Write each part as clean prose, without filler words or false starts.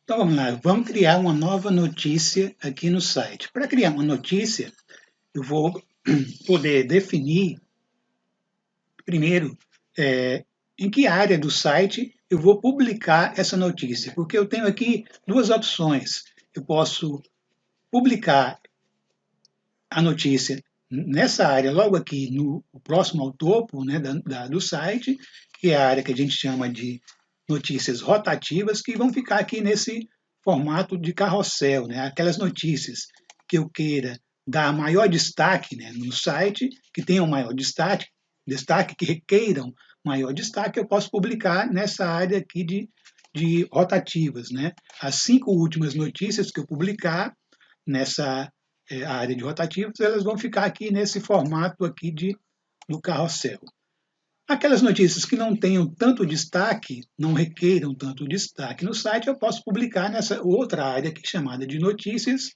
Então vamos lá, vamos criar uma nova notícia aqui no site. Para criar uma notícia, eu vou poder definir primeiro em que área do site eu vou publicar essa notícia, porque eu tenho aqui duas opções. Eu posso publicar a notícia nessa área, logo aqui no próximo ao topo, né, do site, que é a área que a gente chama de notícias rotativas, que vão ficar aqui nesse formato de carrossel, né, aquelas notícias que eu queira dar maior destaque, né, no site, que tenham maior destaque, que requeiram maior destaque, eu posso publicar nessa área aqui de rotativas. Né? As 5 últimas notícias que eu publicar nessa área de rotativos, elas vão ficar aqui nesse formato aqui do carrossel. Aquelas notícias que não tenham tanto destaque, não requeiram tanto destaque no site, eu posso publicar nessa outra área aqui chamada de notícias,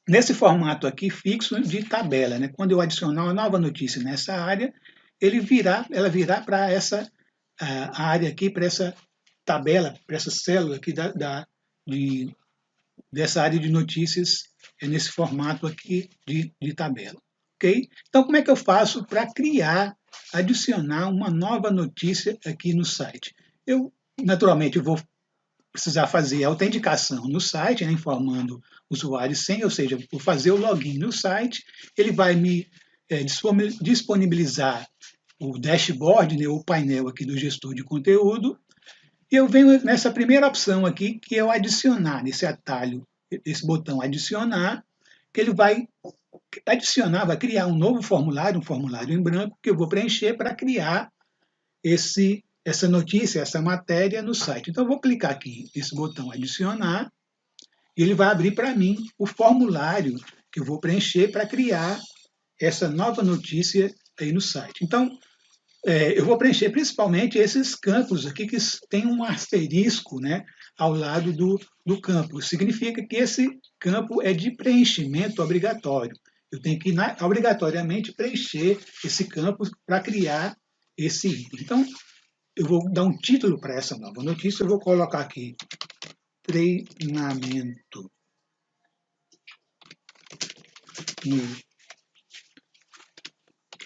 nesse formato aqui fixo de tabela. Né? Quando eu adicionar uma nova notícia nessa área, ela virá para essa área aqui, para essa tabela, para essa célula aqui dessa área de notícias nesse formato aqui de tabela. Ok? Então, como é que eu faço para adicionar uma nova notícia aqui no site? Naturalmente, eu vou precisar fazer a autenticação no site, né, informando o usuário e senha, ou seja, vou fazer o login no site, ele vai me disponibilizar o dashboard, né, o painel aqui do gestor de conteúdo, e eu venho nessa primeira opção aqui, que é o adicionar, nesse atalho, esse botão adicionar, que ele vai adicionar, vai criar um novo formulário, um formulário em branco, que eu vou preencher para criar essa notícia, essa matéria no site. Então, eu vou clicar aqui nesse botão adicionar, e ele vai abrir para mim o formulário que eu vou preencher para criar essa nova notícia aí no site. Então, eu vou preencher principalmente esses campos aqui que tem um asterisco, né, ao lado do campo. Significa que esse campo é de preenchimento obrigatório. Eu tenho que obrigatoriamente preencher esse campo para criar esse item. Então, eu vou dar um título para essa nova notícia. Eu vou colocar aqui treinamento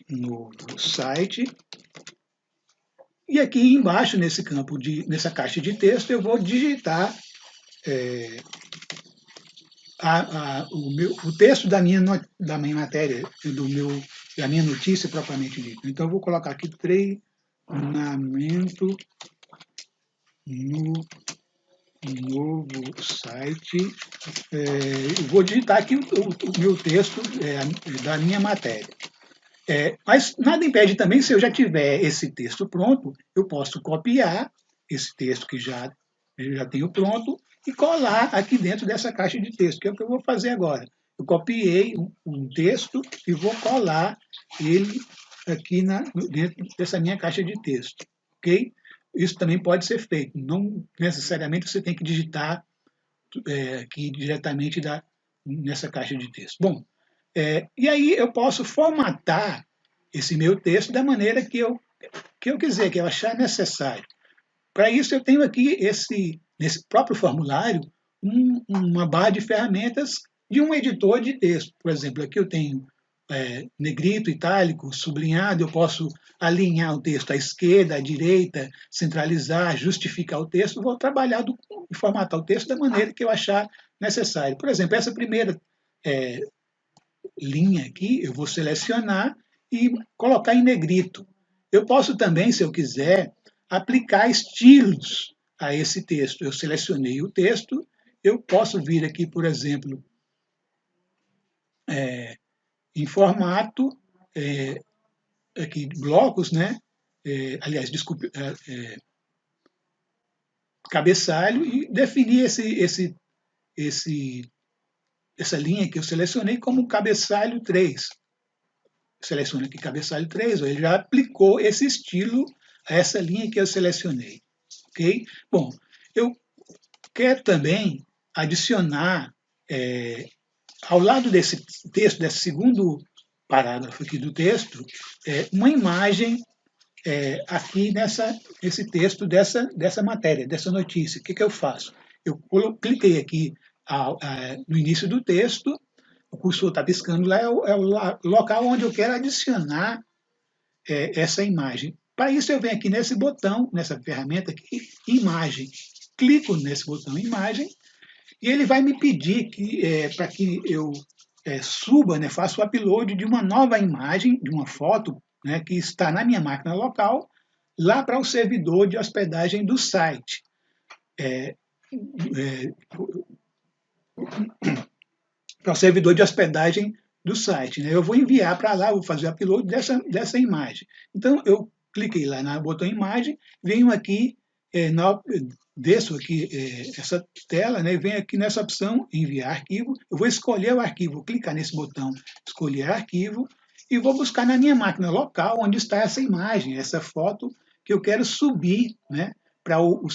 no site. E aqui embaixo, nesse campo, nessa caixa de texto, eu vou digitar o texto da minha matéria, da minha notícia propriamente dita. Então, eu vou colocar aqui treinamento no novo site. Eu vou digitar aqui o meu texto da minha matéria. Mas nada impede também, se eu já tiver esse texto pronto, eu posso copiar esse texto que eu já tenho pronto e colar aqui dentro dessa caixa de texto, que é o que eu vou fazer agora. Eu copiei um texto e vou colar ele aqui dentro dessa minha caixa de texto. Ok? Isso também pode ser feito. Não necessariamente você tem que digitar aqui diretamente nessa caixa de texto. Bom, e aí eu posso formatar esse meu texto da maneira que eu quiser, que eu achar necessário. Para isso, eu tenho aqui, nesse próprio formulário, uma barra de ferramentas de um editor de texto. Por exemplo, aqui eu tenho negrito, itálico, sublinhado, eu posso alinhar o texto à esquerda, à direita, centralizar, justificar o texto, vou trabalhar e formatar o texto da maneira que eu achar necessário. Por exemplo, essa primeira linha aqui, eu vou selecionar e colocar em negrito. Eu posso também, se eu quiser, aplicar estilos a esse texto. Eu selecionei o texto, eu posso vir aqui, por exemplo, em formato, aqui blocos, né? Aliás, desculpe, cabeçalho, e definir essa linha que eu selecionei como cabeçalho 3. Seleciono aqui cabeçalho 3, ele já aplicou esse estilo a essa linha que eu selecionei. Ok? Bom, eu quero também adicionar, ao lado desse texto, desse segundo parágrafo aqui do texto, uma imagem aqui nesse texto dessa matéria, dessa notícia. O que eu faço? Eu cliquei aqui no início do texto, o cursor está piscando lá, é o local onde eu quero adicionar essa imagem. Para isso, eu venho aqui nesse botão, nessa ferramenta aqui, imagem. Clico nesse botão imagem e ele vai me pedir para que eu suba, né, faça o upload de uma nova imagem, de uma foto, né, que está na minha máquina local, lá para o servidor de hospedagem do site. Para o servidor de hospedagem do site. Né? Eu vou enviar para lá, vou fazer o upload dessa imagem. Então, eu cliquei lá no botão imagem, venho aqui, desço aqui essa tela, né, e venho aqui nessa opção enviar arquivo, eu vou escolher o arquivo, vou clicar nesse botão escolher arquivo e vou buscar na minha máquina local onde está essa imagem, essa foto que eu quero subir, né, para o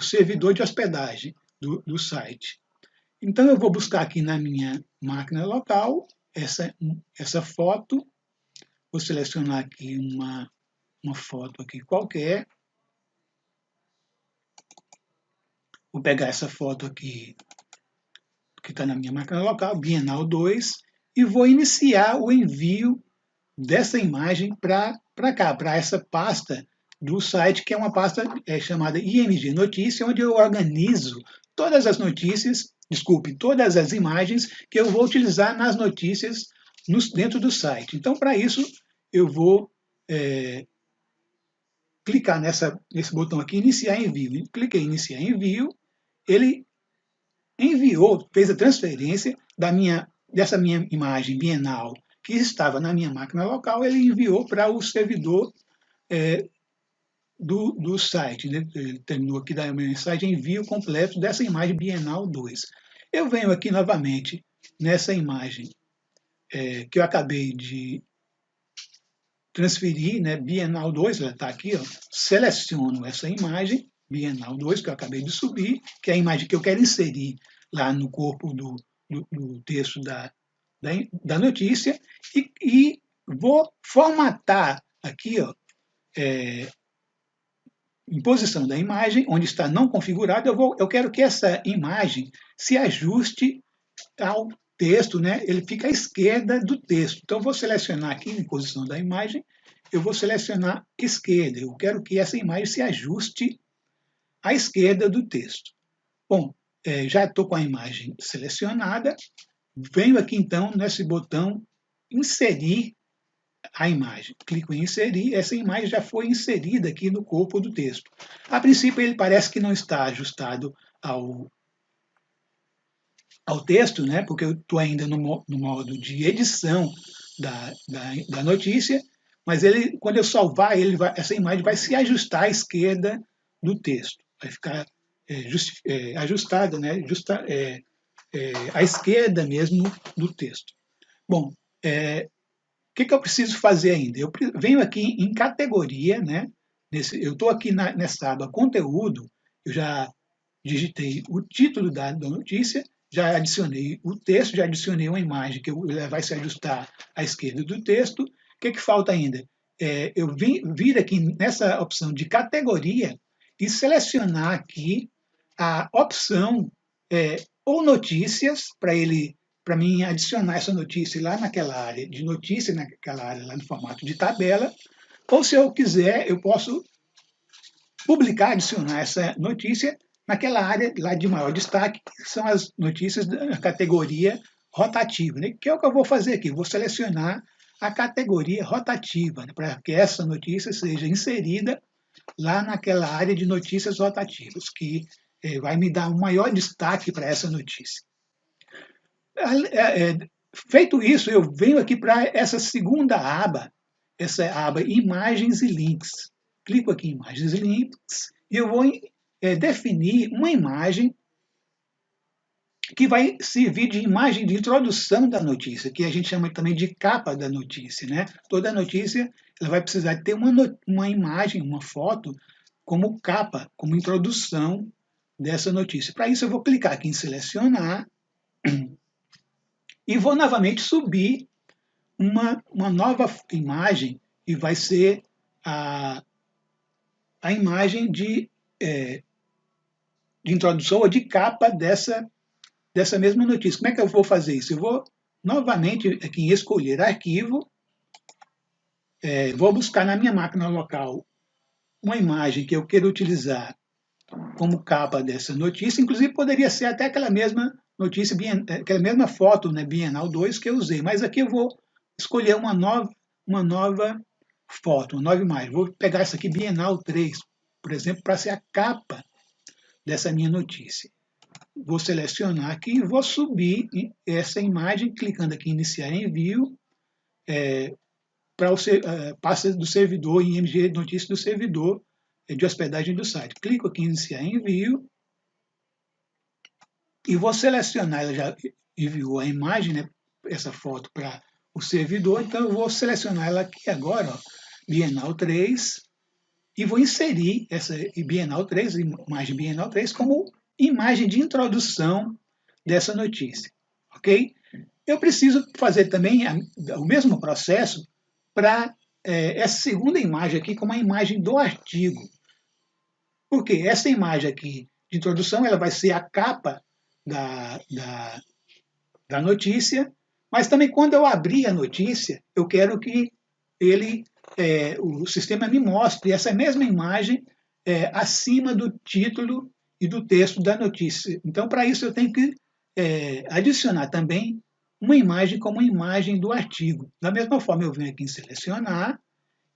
servidor de hospedagem do site. Então, eu vou buscar aqui na minha máquina local essa foto. Vou selecionar aqui uma foto aqui qualquer. Vou pegar essa foto aqui, que está na minha máquina local, Bienal 2, e vou iniciar o envio dessa imagem para cá, para essa pasta do site, que é uma pasta chamada IMG Notícia, onde eu organizo todas as notícias, todas as imagens que eu vou utilizar nas notícias dentro do site. Então, para isso, eu vou clicar nesse botão aqui, iniciar envio. Cliquei em iniciar envio, ele enviou, fez a transferência dessa minha imagem bienal que estava na minha máquina local, ele enviou para o servidor do site. Né? Ele terminou aqui da mensagem envio completo dessa imagem Bienal 2. Eu venho aqui novamente nessa imagem que eu acabei de transferir, né? Bienal 2, ela está aqui, ó, seleciono essa imagem, Bienal 2, que eu acabei de subir, que é a imagem que eu quero inserir lá no corpo do texto da notícia, e vou formatar aqui, ó, em posição da imagem, onde está não configurado, eu quero que essa imagem se ajuste ao texto, né? Ele fica à esquerda do texto. Então, vou selecionar aqui em posição da imagem, eu vou selecionar esquerda. Eu quero que essa imagem se ajuste à esquerda do texto. Bom, já estou com a imagem selecionada. Venho aqui, então, nesse botão inserir a imagem. Clico em inserir, essa imagem já foi inserida aqui no corpo do texto. A princípio, ele parece que não está ajustado ao texto, né, porque eu estou ainda no modo de edição da notícia, mas quando eu salvar, essa imagem vai se ajustar à esquerda do texto. Vai ficar ajustada, né, à esquerda mesmo do texto. Bom, o que eu preciso fazer ainda? Eu venho aqui em categoria, né? Eu estou aqui nessa aba conteúdo, eu já digitei o título da notícia, já adicionei o texto, já adicionei uma imagem que vai se ajustar à esquerda do texto. O que falta ainda? Eu vir aqui nessa opção de categoria e selecionar aqui a opção ou notícias, para mim adicionar essa notícia lá naquela área de notícia, naquela área lá no formato de tabela, ou se eu quiser, eu posso publicar, adicionar essa notícia naquela área lá de maior destaque, que são as notícias da categoria rotativa, né? Que é o que eu vou fazer aqui, vou selecionar a categoria rotativa, né? Para que essa notícia seja inserida lá naquela área de notícias rotativas, que vai me dar um maior destaque para essa notícia. Feito isso, eu venho aqui para essa segunda aba, essa aba Imagens e Links. Clico aqui em Imagens e Links e eu vou definir uma imagem que vai servir de imagem de introdução da notícia, que a gente chama também de capa da notícia. Né? Toda notícia ela vai precisar ter uma imagem, uma foto, como capa, como introdução dessa notícia. Para isso, eu vou clicar aqui em selecionar e vou novamente subir uma nova imagem e vai ser a imagem de introdução ou de capa dessa mesma notícia. Como é que eu vou fazer isso? Eu vou novamente aqui em escolher arquivo, vou buscar na minha máquina local uma imagem que eu quero utilizar como capa dessa notícia, inclusive poderia ser até aquela mesma notícia, aquela mesma foto, né, Bienal 2 que eu usei, mas aqui eu vou escolher uma nova foto, uma nova imagem. Vou pegar essa aqui, Bienal 3, por exemplo, para ser a capa dessa minha notícia. Vou selecionar aqui e vou subir essa imagem, clicando aqui em iniciar envio, para o pasta do servidor, IMG notícia do servidor de hospedagem do site. Clico aqui em iniciar envio e vou selecionar, ela já enviou a imagem, né, essa foto para o servidor, então eu vou selecionar ela aqui agora, ó, Bienal 3, e vou inserir essa Bienal 3, imagem Bienal 3, como imagem de introdução dessa notícia, ok? Eu preciso fazer também o mesmo processo para essa segunda imagem aqui, como a imagem do artigo. Porque essa imagem aqui de introdução ela vai ser a capa da notícia, mas também quando eu abrir a notícia, eu quero que o sistema me mostre essa mesma imagem acima do título e do texto da notícia. Então, para isso, eu tenho que adicionar também uma imagem como imagem do artigo. Da mesma forma, eu venho aqui em selecionar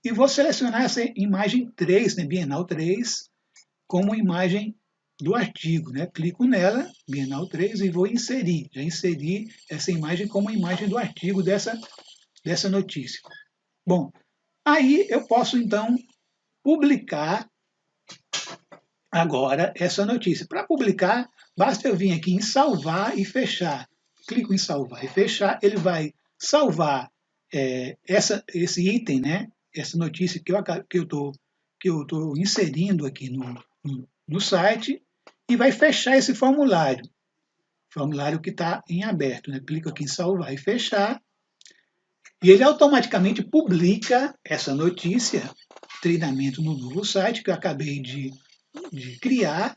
e vou selecionar essa imagem 3, né, Bienal 3, como imagem do artigo. Né? Clico nela, Bienal 3, e vou inserir. Já inseri essa imagem como imagem do artigo dessa notícia. Bom, aí eu posso, então, publicar agora essa notícia. Para publicar, basta eu vir aqui em salvar e fechar. Clico em salvar e fechar, ele vai salvar esse item, né? Essa notícia que eu tô inserindo aqui no site, e vai fechar esse formulário que está em aberto. Né? Clico aqui em salvar e fechar, e ele automaticamente publica essa notícia, treinamento no novo site, que eu acabei de criar.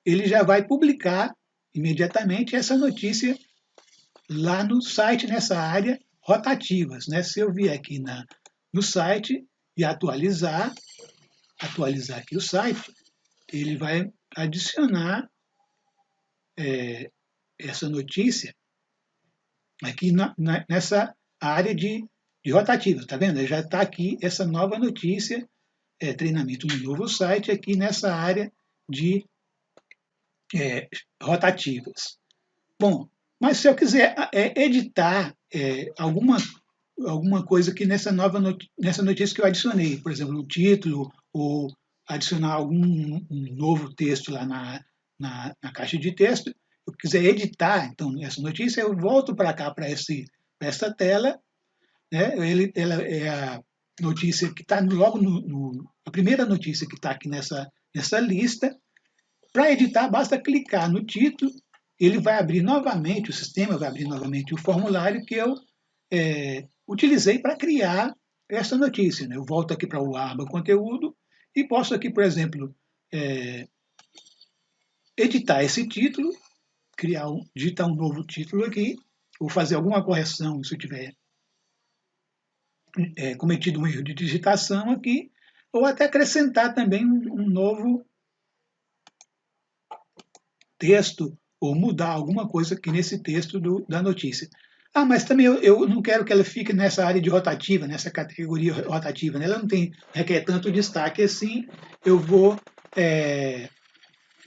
Ele já vai publicar imediatamente essa notícia lá no site, nessa área rotativas. Né? Se eu vier aqui no site e atualizar aqui o site, ele vai adicionar essa notícia aqui nessa área de rotativas. Está vendo? Já está aqui essa nova notícia, treinamento no novo site, aqui nessa área de rotativas. Bom, mas se eu quiser editar alguma coisa aqui nessa notícia que eu adicionei, por exemplo, o título, ou adicionar algum novo texto lá na caixa de texto, eu quiser editar então essa notícia, eu volto para cá, para essa tela, né? Ela é a notícia que está logo a primeira notícia que está aqui nessa lista. Para editar, basta clicar no título, ele vai abrir novamente, o sistema vai abrir novamente o formulário que eu utilizei para criar essa notícia. Né? Eu volto aqui para o aba conteúdo e posso aqui, por exemplo, editar esse título, digitar um novo título aqui, ou fazer alguma correção se eu tiver cometido um erro de digitação aqui, ou até acrescentar também um novo texto, ou mudar alguma coisa aqui nesse texto da notícia. Ah, mas também eu não quero que ela fique nessa área de rotativa, nessa categoria rotativa. Né? Ela não requer tanto destaque assim. Eu vou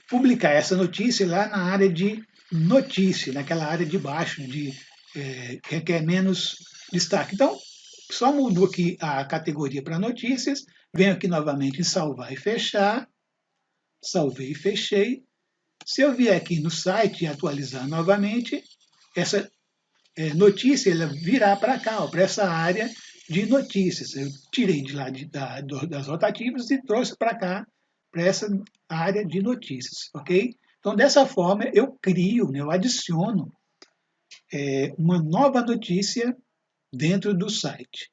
publicar essa notícia lá na área de notícia, naquela área de baixo, que requer menos destaque. Então, só mudo aqui a categoria para notícias, venho aqui novamente em salvar e fechar, salvei e fechei. Se eu vier aqui no site e atualizar novamente, essa notícia ela virá para cá, para essa área de notícias. Eu tirei de lá das rotativas e trouxe para cá, para essa área de notícias, ok? Então, dessa forma, eu crio, né, eu adiciono uma nova notícia dentro do site.